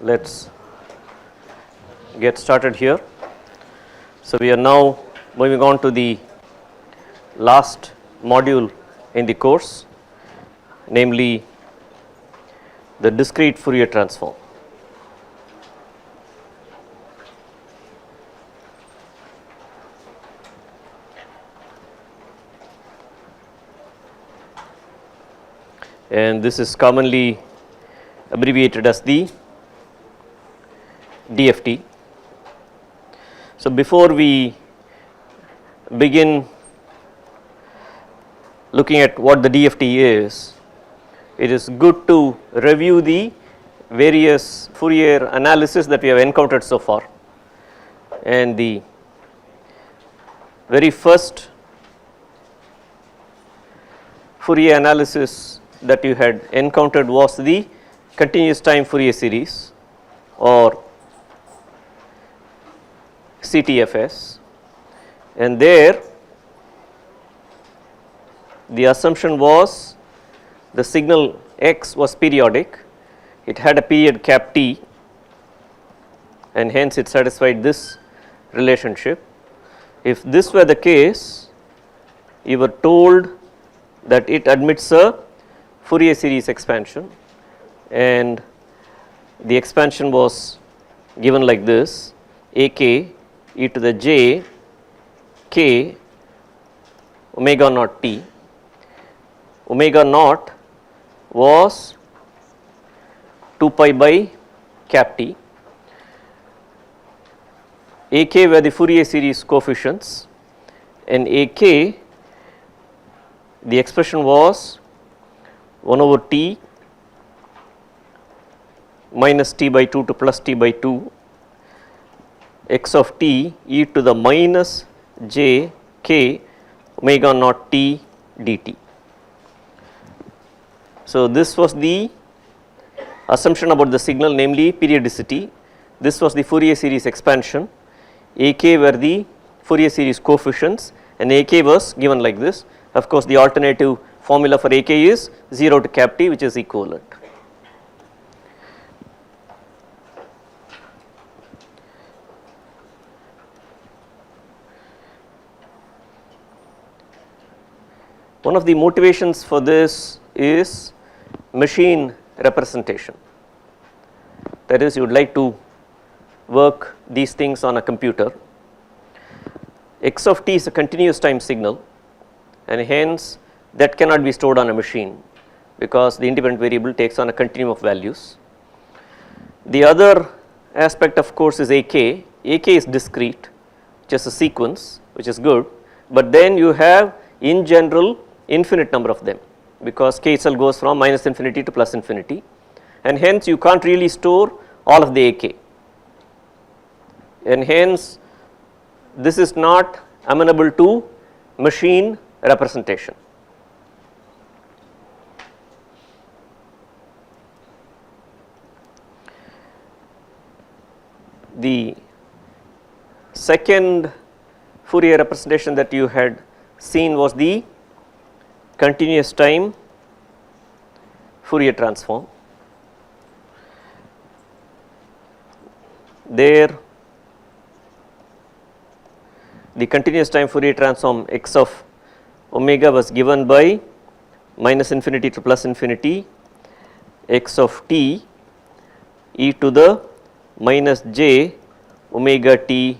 let's get started here. So, we are now moving on to the last module in the course, namely the discrete Fourier transform. And this is commonly abbreviated as the DFT. So, before we begin looking at what the DFT is, it is good to review the various Fourier analysis that we have encountered so far. And the very first Fourier analysis that you had encountered was the continuous time Fourier series, or CTFS, and there the assumption was the signal x was periodic, it had a period cap t, and hence it satisfied this relationship. If this were the case, you were told that it admits a Fourier series expansion, and the expansion was given like this: ak e to the j k omega naught t. Omega naught was 2 pi by cap t. Ak were the Fourier series coefficients, and ak, the expression was 1 over t minus t by 2 to plus t by 2 x of t e to the minus j k omega naught t dt. So, this was the assumption about the signal, namely periodicity. This was the Fourier series expansion. Ak were the Fourier series coefficients, and ak was given like this. Of course, the alternative formula for ak is 0 to cap t, which is equivalent. One of the motivations for this is machine representation. That is, you would like to work these things on a computer. X of t is a continuous time signal, and hence that cannot be stored on a machine because the independent variable takes on a continuum of values. The other aspect, of course, is ak. Ak is discrete, just a sequence, which is good, but then you have in general infinite number of them, because k itself goes from minus infinity to plus infinity, and hence you can't really store all of the ak, and hence this is not amenable to machine representation. The second Fourier representation that you had seen was the continuous time Fourier transform. There the continuous time Fourier transform x of omega was given by minus infinity to plus infinity x of t e to the minus j omega t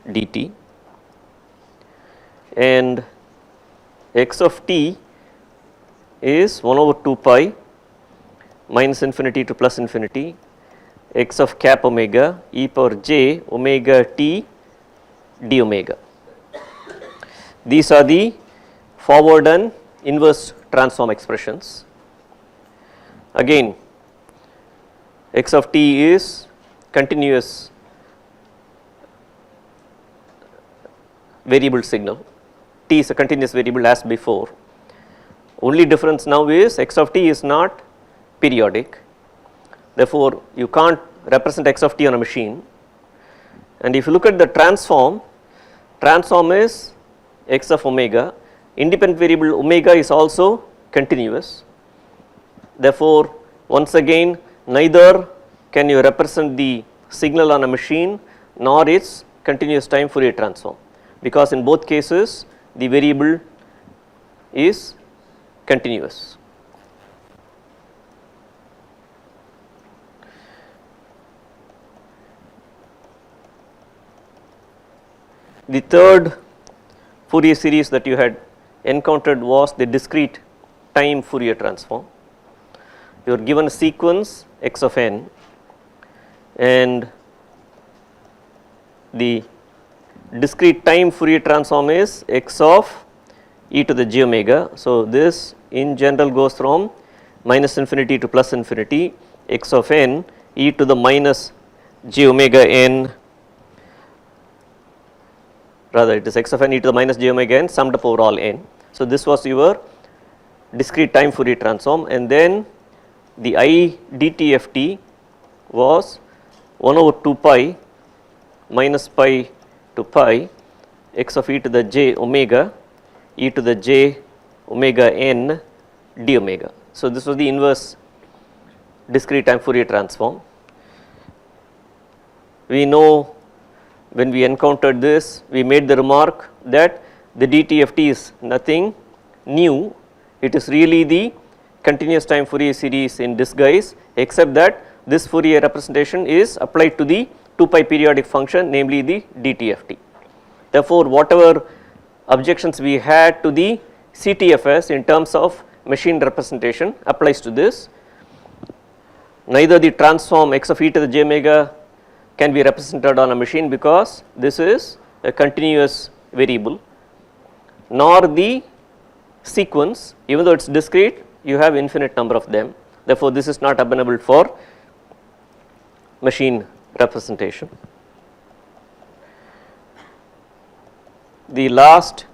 dt, and x of t is 1 over 2 pi minus infinity to plus infinity x of cap omega e power j omega t d omega. These are the forward and inverse transform expressions. Again, x of t is continuous variable signal, t is a continuous variable as before. Only difference now is x of t is not periodic, therefore you can't represent x of t on a machine. And if you look at the transform is x of omega, independent variable omega is also continuous. Therefore, once again neither can you represent the signal on a machine nor its continuous time Fourier transform, because in both cases the variable is continuous. The third Fourier series that you had encountered was the discrete time Fourier transform. You are given a sequence x of n and the discrete time Fourier transform is x of e to the j omega. So, this in general goes from minus infinity to plus infinity, x of n e to the minus j omega n, rather it is x of n e to the minus j omega n summed up over all n. So, this was your discrete time Fourier transform, and then the I dt f t was 1 over 2 pi minus pi to pi x of e to the j omega e to the j omega n d omega. So, this was the inverse discrete time Fourier transform. We know when we encountered this, we made the remark that the DTFT is nothing new, it is really the continuous time Fourier series in disguise, except that this Fourier representation is applied to the 2 pi periodic function, namely the DTFT. Therefore, whatever objections we had to the CTFS in terms of machine representation applies to this. Neither the transform x of e to the j omega can be represented on a machine because this is a continuous variable, nor the sequence, even though it is discrete, you have infinite number of them. Therefore, this is not amenable for machine representation. The last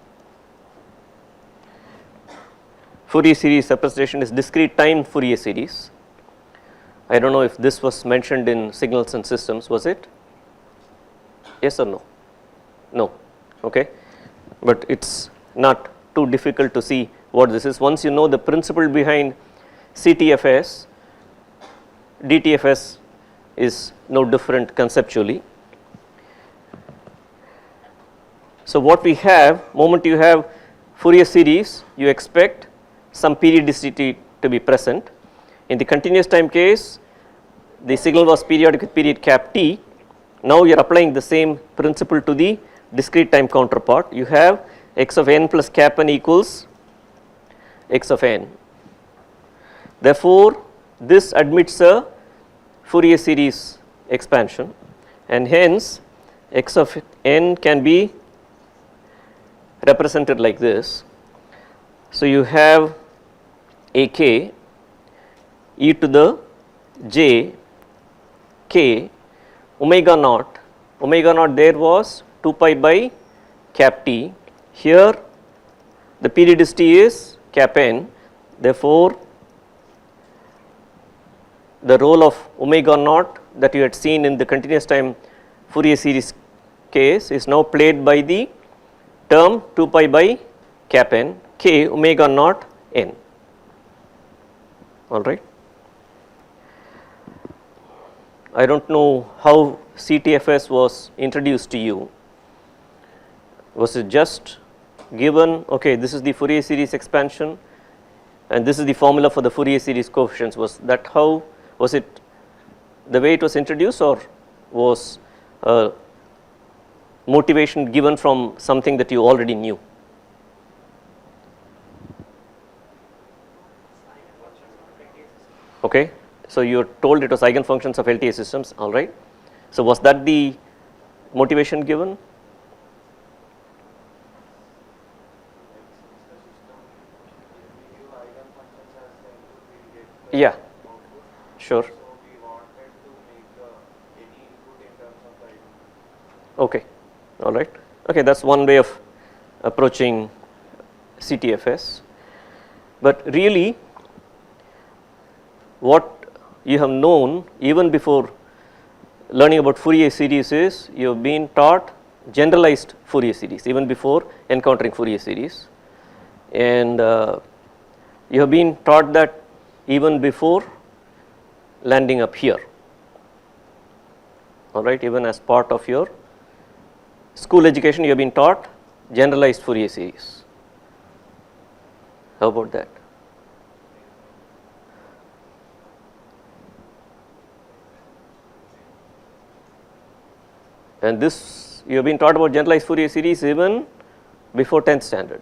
Fourier series representation is discrete time Fourier series. I do not know if this was mentioned in signals and systems, was it? Yes or no? No, okay. But it is not too difficult to see what this is. Once you know the principle behind CTFS, DTFS is no different conceptually. So, what we have, moment you have Fourier series, you expect some periodicity to be present. In the continuous time case, the signal was periodic with period cap t. Now, you are applying the same principle to the discrete time counterpart. You have x of n plus cap n equals x of n. Therefore, this admits a Fourier series expansion, and hence x of n can be represented like this. So, you have a k e to the j k omega naught there was 2 pi by cap t. Here the periodicity is cap n. Therefore, the role of omega naught that you had seen in the continuous time Fourier series case is now played by the term 2 pi by cap n k omega naught n. All right. I do not know how CTFS was introduced to you. Was it just given, okay, this is the Fourier series expansion and this is the formula for the Fourier series coefficients? Was that how, was it the way it was introduced, or was motivation given from something that you already knew? Okay. So, you are told it was eigenfunctions of LTI systems, all right. So, was that the motivation given? Yeah, sure. Okay, all right. Okay, that is one way of approaching CTFS, but really what you have known even before learning about Fourier series is you have been taught generalized Fourier series even before encountering Fourier series, and you have been taught that even before landing up here. alright, even as part of your school education you have been taught generalized Fourier series. How about that? And this you have been taught about generalized Fourier series even before 10th standard.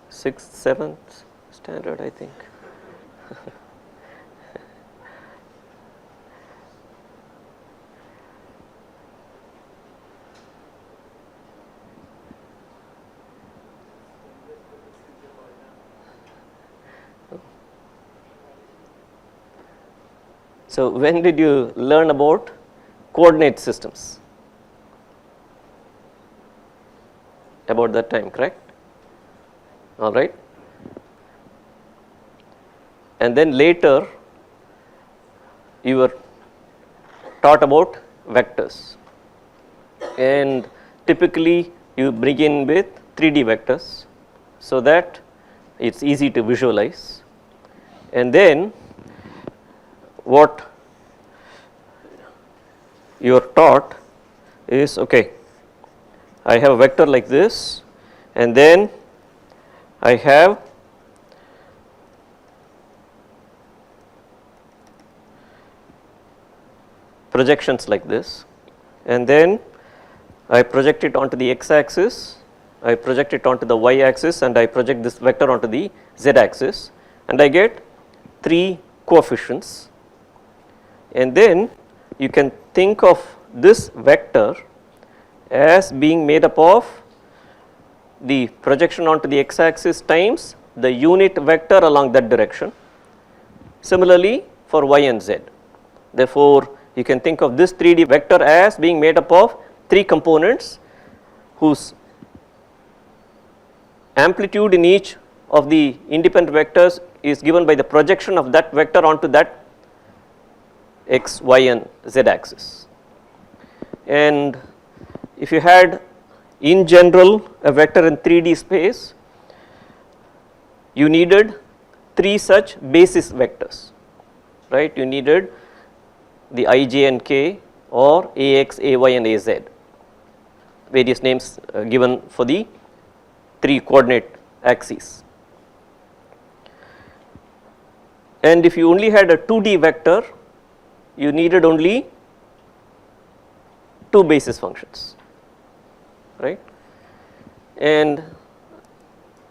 Sixth, 7th standard, I think. So, when did you learn about coordinate systems? About that time, correct? All right. And then later you were taught about vectors, and typically you begin with 3D vectors so that it's easy to visualize, and then what you are taught is, okay, I have a vector like this, and then I have projections like this, and then I project it onto the x axis, I project it onto the y axis, and I project this vector onto the z axis, and I get 3 coefficients. And then you can think of this vector as being made up of the projection onto the x axis times the unit vector along that direction. Similarly for y and z. Therefore, you can think of this 3D vector as being made up of 3 components whose amplitude in each of the independent vectors is given by the projection of that vector onto that x, y and z axis. And if you had in general a vector in 3D space, you needed 3 such basis vectors, right. You needed the I, j and k, or ax, ay and az, various names given for the 3 coordinate axes. And if you only had a 2D vector, you needed only 2 basis functions, right. And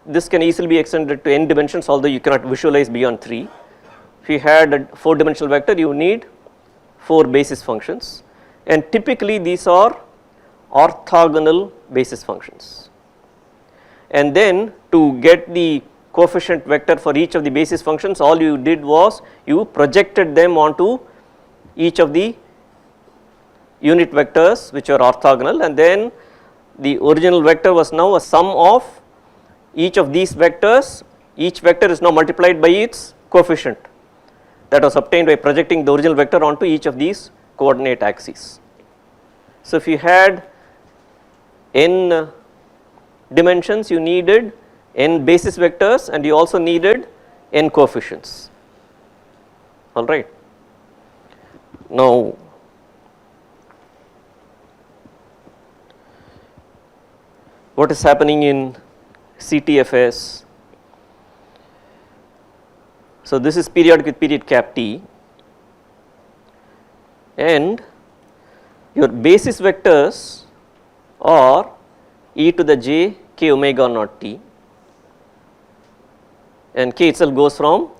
this can easily be extended to n dimensions, although you cannot visualize beyond 3. If you had a 4-dimensional vector, you need 4 basis functions, and typically these are orthogonal basis functions. And then to get the coefficient vector for each of the basis functions, all you did was you projected them onto each of the unit vectors which are orthogonal, and then the original vector was now a sum of each of these vectors. Each vector is now multiplied by its coefficient that was obtained by projecting the original vector onto each of these coordinate axes. So, if you had n dimensions, you needed n basis vectors and you also needed n coefficients, all right. Now, what is happening in CTFS? So, this is periodic with period cap t, and your basis vectors are e to the j k omega naught t, and k itself goes from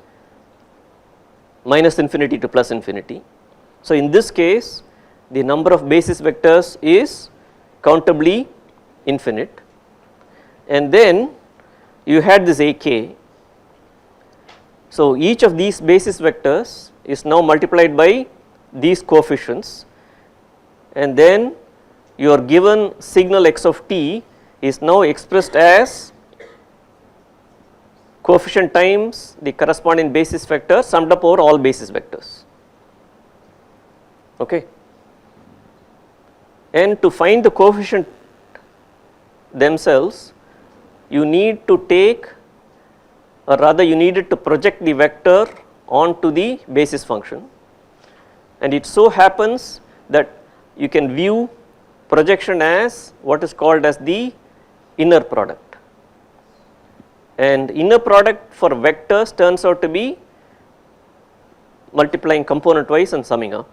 minus infinity to plus infinity. So, in this case the number of basis vectors is countably infinite, and then you had this ak. So, each of these basis vectors is now multiplied by these coefficients, and then your given signal x of t is now expressed as coefficient times the corresponding basis vector summed up over all basis vectors, okay. and to find the coefficient themselves you need to take, or rather you needed to project the vector onto the basis function, and it so happens that you can view projection as what is called as the inner product, and inner product for vectors turns out to be multiplying component wise and summing up,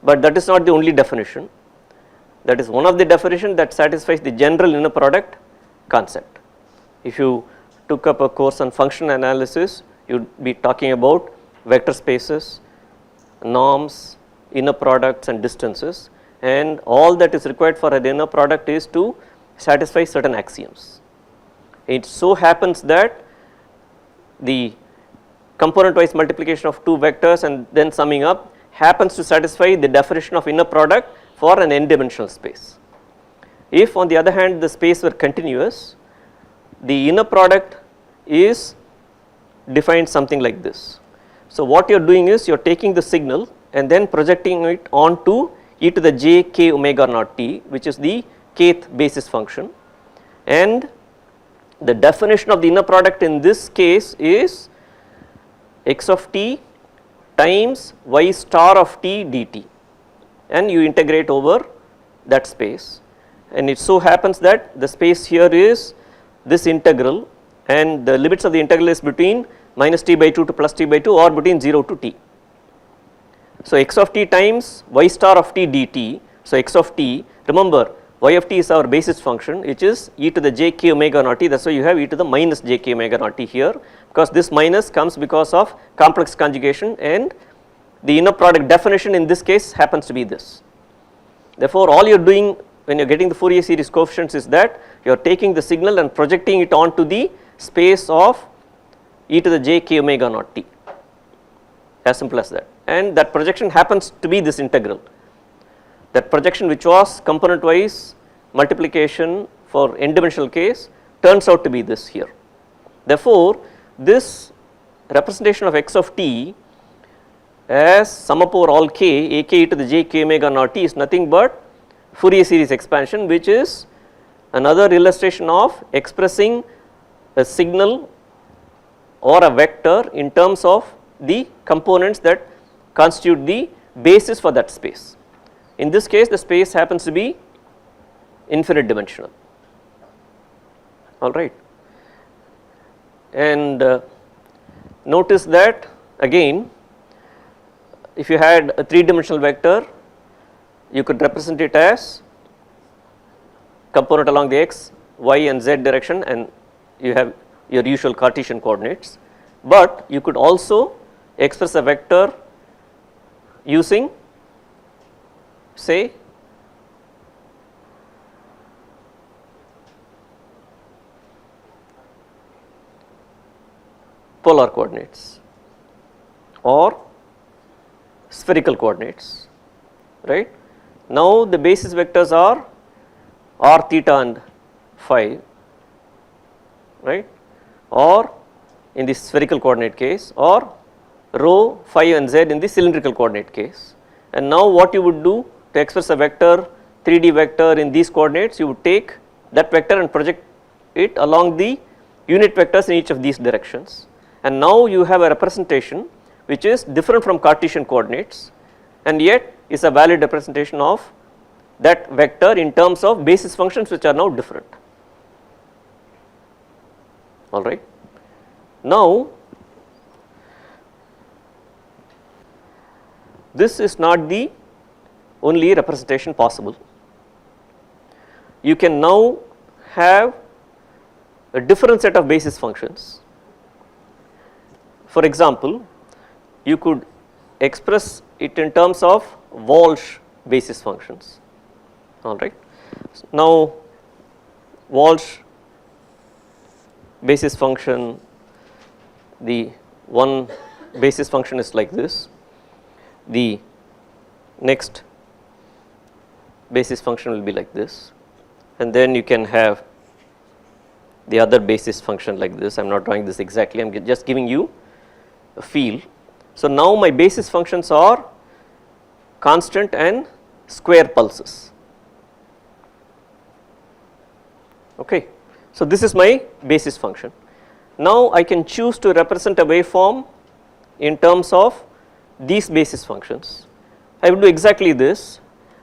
but that is not the only definition. That is one of the definition that satisfies the general inner product concept. If you took up a course on function analysis, you would be talking about vector spaces, norms, inner products and distances, and all that is required for an inner product is to satisfy certain axioms. It so happens that the component wise multiplication of two vectors and then summing up happens to satisfy the definition of inner product for an n dimensional space. If on the other hand the space were continuous, the inner product is defined something like this. So what you are doing is you are taking the signal and then projecting it onto e to the j k omega naught t, which is the kth basis function, and the definition of the inner product in this case is x of t times y star of t dt, and you integrate over that space, and it so happens that the space here is this integral, and the limits of the integral is between minus t by 2 to plus t by 2 or between 0 to t. So x of t times y star of t dt, so x of t, remember y of t is our basis function which is e to the j k omega naught t, that is why you have e to the minus j k omega naught t here, because this minus comes because of complex conjugation, and the inner product definition in this case happens to be this. Therefore, all you are doing when you are getting the Fourier series coefficients is that you are taking the signal and projecting it onto the space of e to the j k omega naught t, as simple as that, and that projection happens to be this integral. That projection which was component wise multiplication for n dimensional case turns out to be this here. Therefore, this representation of x of t as sum up over all k, ak e to the j k omega naught t is nothing but Fourier series expansion, which is another illustration of expressing a signal or a vector in terms of the components that constitute the basis for that space. In this case the space happens to be infinite dimensional, alright, and notice that again if you had a 3-dimensional vector, you could represent it as component along the x, y and z direction, and you have your usual Cartesian coordinates, but you could also express a vector using say polar coordinates or spherical coordinates, right. Now the basis vectors are r theta and phi, right, or in the spherical coordinate case, or rho, phi and z in the cylindrical coordinate case. And now what you would do to express a vector, 3D vector in these coordinates, you would take that vector and project it along the unit vectors in each of these directions, and now you have a representation which is different from Cartesian coordinates and yet is a valid representation of that vector in terms of basis functions which are now different, alright. Now this is not the only representation possible. You can now have a different set of basis functions. For example, you could express it in terms of Walsh basis functions, alright. Now Walsh basis function, the one basis function is like this, the next basis function will be like this, and then you can have the other basis function like this. I am not drawing this exactly, I am just giving you a feel. So now my basis functions are constant and square pulses, Okay. So, this is my basis function. Now, I can choose to represent a waveform in terms of these basis functions. I will do exactly this.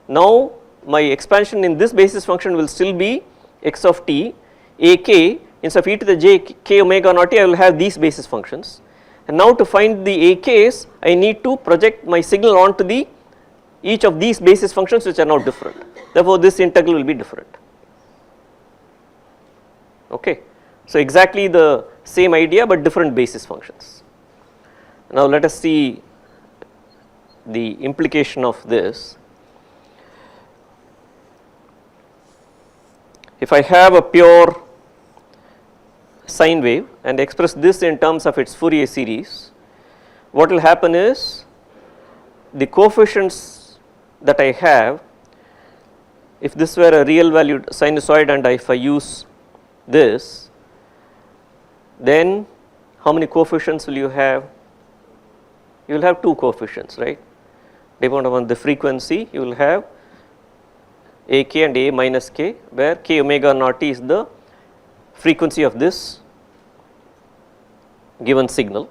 Now, my expansion in this basis function will still be x of t, a k, instead of e to the j k omega naught t, I will have these basis functions. And now, to find the a k's, I need to project my signal onto the each of these basis functions which are now different. Therefore, this integral will be different. Okay. So, exactly the same idea, but different basis functions. Now, let us see the implication of this. If I have a pure sine wave and express this in terms of its Fourier series, what will happen is the coefficients that I have, if this were a real valued sinusoid and if I use this, then how many coefficients will you have? You will have 2 coefficients, right? Depending upon the frequency, you will have a k and a minus k, where k omega naught t is the frequency of this given signal,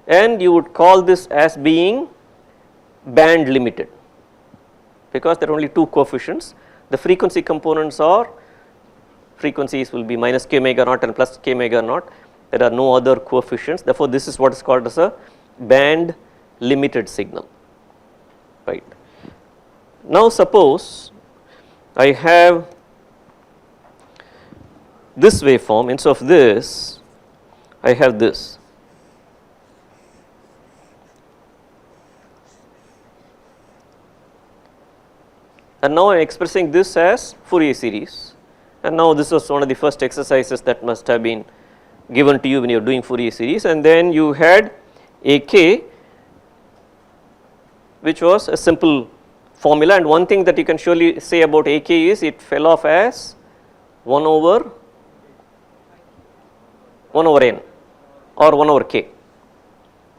and you would call this as being band limited, because there are only 2 coefficients. The frequency components are, frequencies will be minus k omega naught and plus k omega naught. There are no other coefficients. Therefore, this is what is called as a band limited signal, right. Now, suppose I have this waveform, instead of this I have this. And now I am expressing this as Fourier series, and now this was one of the first exercises that must have been given to you when you are doing Fourier series, and then you had a k, which was a simple formula, and one thing that you can surely say about a k is it fell off as 1 over n or 1 over k,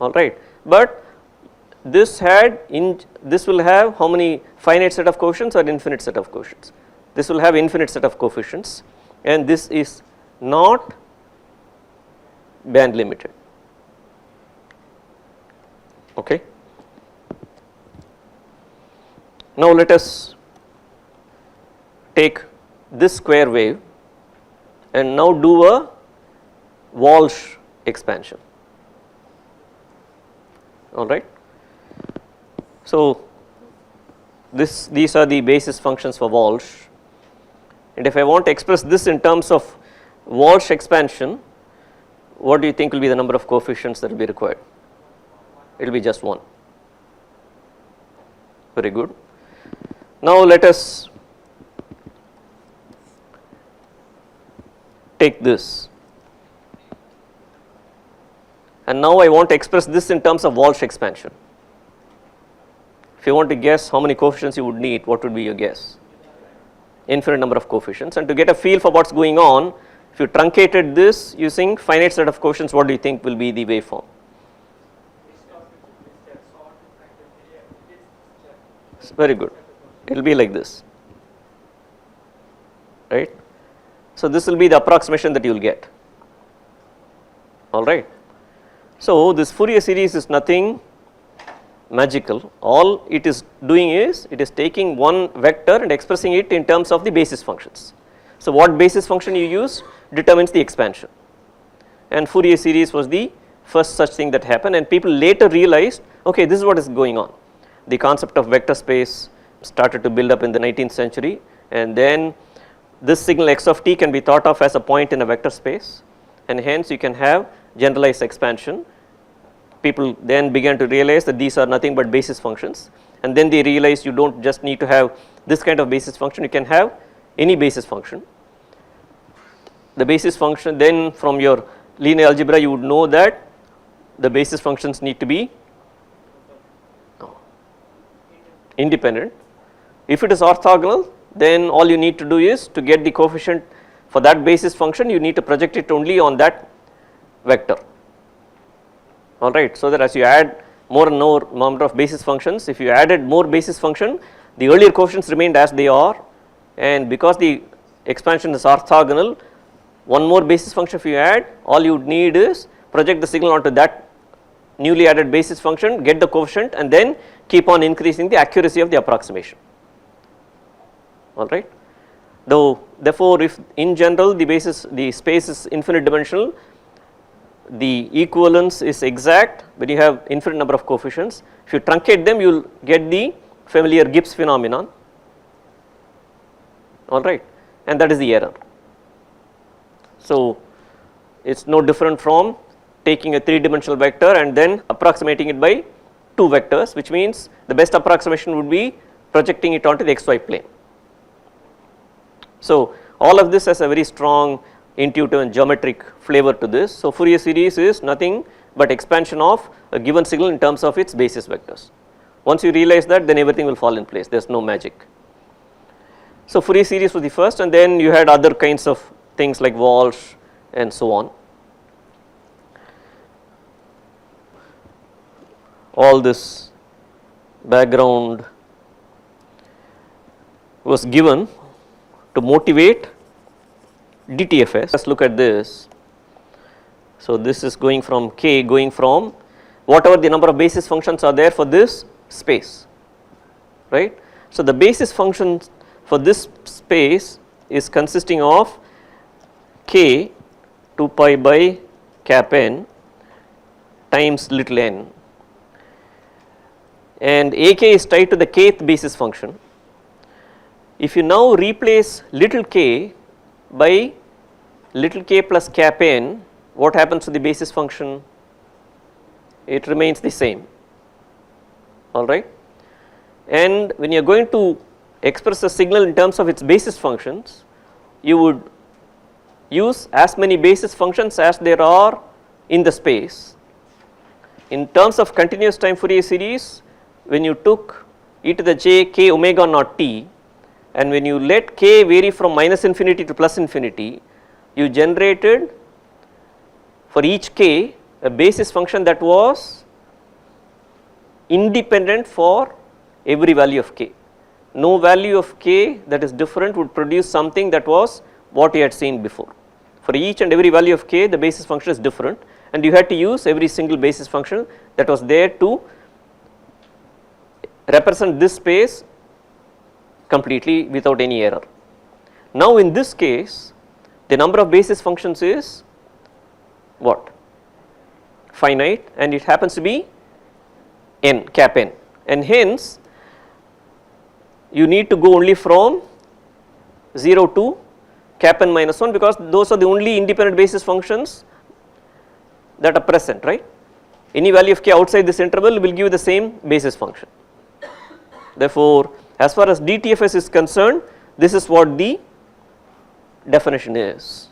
alright. But this had this will have how many finite set of coefficients or infinite set of coefficients? This will have infinite set of coefficients, and this is not band limited. Okay. Now, let us take this square wave and now do a Walsh expansion, alright. So, these are the basis functions for Walsh, and if I want to express this in terms of Walsh expansion, what do you think will be the number of coefficients that will be required? It will be just 1. Very good. Now, let us take this, and now I want to express this in terms of Walsh expansion. If you want to guess how many coefficients you would need, what would be your guess? Infinite number of coefficients. And to get a feel for what is going on, if you truncated this using finite set of coefficients, what do you think will be the waveform? Very good. It will be like this, right. So, this will be the approximation that you will get, alright. So, this Fourier series is nothing magical. All it is doing is it is taking one vector and expressing it in terms of the basis functions. So, what basis function you use determines the expansion, and Fourier series was the first such thing that happened, and people later realized, okay, this is what is going on. The concept of vector space started to build up in the 19th century, and then this signal x of t can be thought of as a point in a vector space, and hence you can have generalized expansion. People then began to realize that these are nothing but basis functions, and then they realized you do not just need to have this kind of basis function, you can have any basis function. The basis function, then from your linear algebra you would know that the basis functions need to be independent. If it is orthogonal, then all you need to do is to get the coefficient for that basis function, you need to project it only on that vector, alright. So, that as you add more and more number of basis functions, if you added more basis function, the earlier coefficients remained as they are, and because the expansion is orthogonal, one more basis function if you add, all you would need is project the signal onto that newly added basis function, get the coefficient and then keep on increasing the accuracy of the approximation, alright. Though therefore, if in general the space is infinite dimensional, the equivalence is exact when you have infinite number of coefficients. If you truncate them, you will get the familiar Gibbs phenomenon, alright, and that is the error. So, it is no different from taking a 3-dimensional vector and then approximating it by 2 vectors, which means the best approximation would be projecting it onto the xy plane. So, all of this has a very strong intuitive and geometric flavor to this. So, Fourier series is nothing but expansion of a given signal in terms of its basis vectors. Once you realize that, then everything will fall in place, there is no magic. So, Fourier series was the first, and then you had other kinds of things like Walsh and so on. All this background was given to motivate DTFS. Let us look at this. So, this is going from K, going from whatever the number of basis functions are there for this space, right. So, the basis functions for this space is consisting of K 2 pi by cap n times little n, and AK is tied to the kth basis function. If you now replace little k by little k plus cap n, what happens to the basis function? It remains the same, alright. And when you are going to express a signal in terms of its basis functions, you would use as many basis functions as there are in the space. In terms of continuous time Fourier series, when you took e to the j k omega naught t, and when you let k vary from minus infinity to plus infinity, you generated for each k a basis function that was independent for every value of k. No value of k that is different would produce something that was what you had seen before. For each and every value of k, the basis function is different, and you had to use every single basis function that was there to represent this space completely without any error. Now, in this case, the number of basis functions is what? Finite, and it happens to be n, cap n, and hence you need to go only from 0 to cap n minus 1, because those are the only independent basis functions that are present, right. Any value of k outside this interval will give you the same basis function. Therefore, as far as DTFS is concerned, this is what the definition is.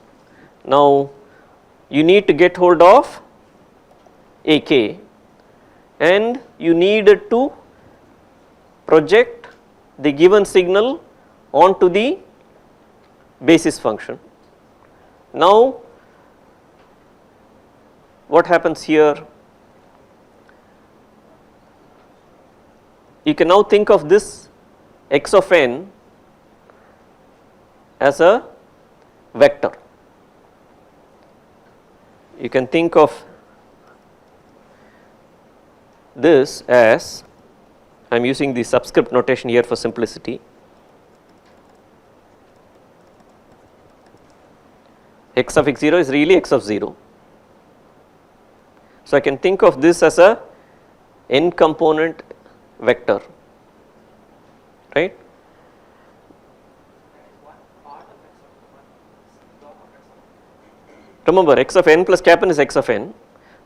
Now, you need to get hold of AK, and you need to project the given signal onto the basis function. Now, what happens here? You can now think of this x of n as a vector. You can think of this as, I am using the subscript notation here for simplicity, x of x0 is really x of 0. So, I can think of this as a n component vector, right. Remember, x of n plus cap n is x of n.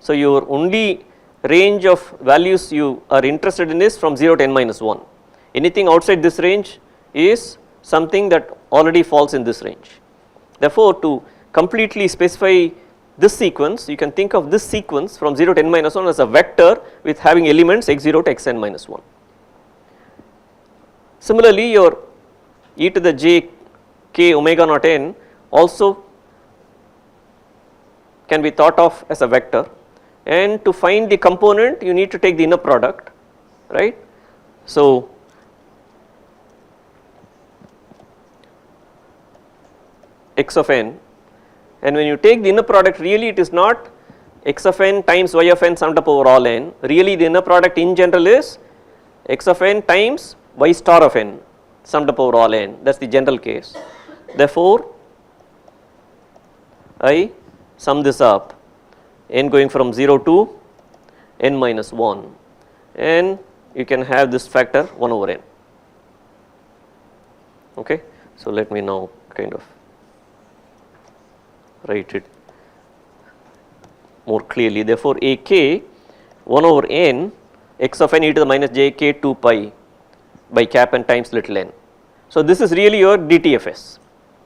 So, your only range of values you are interested in is from 0 to n minus 1. Anything outside this range is something that already falls in this range. Therefore, to completely specify this sequence, you can think of this sequence from 0 to n minus 1 as a vector with having elements x0 to xn minus 1. Similarly, your e to the j k omega naught n also can be thought of as a vector, and to find the component you need to take the inner product, right. So, x of n and when you take the inner product, really it is not x of n times y of n summed up over all n, really the inner product in general is x of n times y star of n summed up over all n, that is the general case. Therefore, I sum this up, n going from 0 to n minus 1, and you can have this factor 1 over n. Okay. So, let me now kind of write it more clearly. Therefore, a k 1 over n x of n e to the minus j k 2 pi by cap n times little n. So, this is really your DTFS,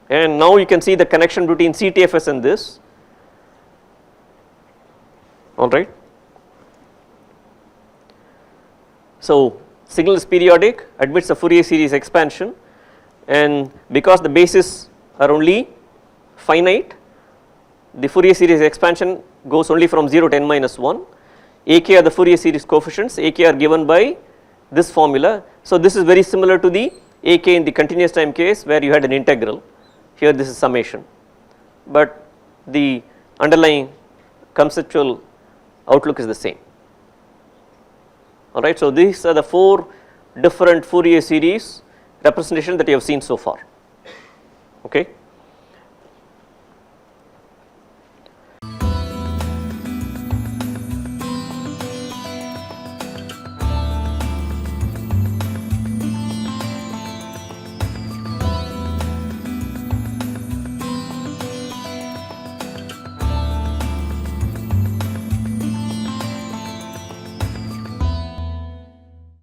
and now you can see the connection between CTFS and this, all right. So, signal is periodic, admits a Fourier series expansion, and because the bases are only finite, the Fourier series expansion goes only from 0 to n minus 1. AK are the Fourier series coefficients, AK are given by this formula. So, this is very similar to the AK in the continuous time case where you had an integral, here this is summation, but the underlying conceptual outlook is the same, alright. So, these are the 4 different Fourier series representation that you have seen so far, okay.